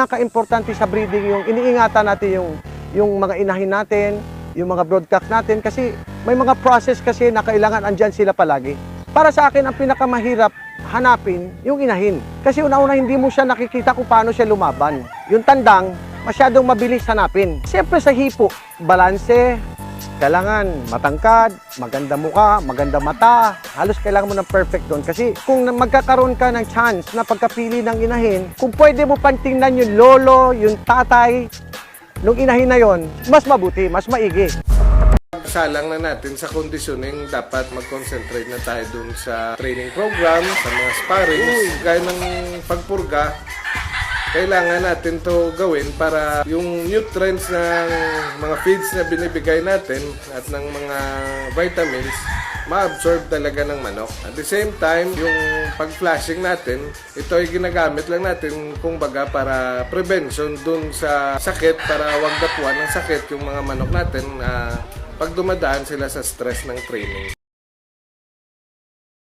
pinaka-importante sa breeding yung iniingatan natin yung mga inahin natin, yung mga broodcock natin kasi may mga process kasi na kailangan andyan sila palagi. Para sa akin, ang pinakamahirap hanapin yung inahin. Kasi una-una hindi mo siya nakikita kung paano siya lumaban. Yung tandang, masyadong mabilis hanapin. Siyempre sa hipo, balanse, kailangan matangkad, maganda muka, maganda mata. Halos kailangan mo ng perfect doon. Kasi kung magkakaroon ka ng chance na pagkapili ng inahin, kung pwede mo pantingnan yung lolo, yung tatay, nung inahin na yon, mas mabuti, mas maigi. Salang na natin sa conditioning, dapat mag-concentrate na tayo dun sa training program, sa mga sparrings, gaya ng pagpurga. Kailangan natin to gawin para yung nutrients ng mga feeds na binibigay natin at ng mga vitamins ma-absorb talaga ng manok. At the same time, yung pag-flashing natin, ito ay ginagamit lang natin kumbaga para prevention dun sa sakit, para wag dapuan ng sakit yung mga manok natin pag dumadaan sila sa stress ng training.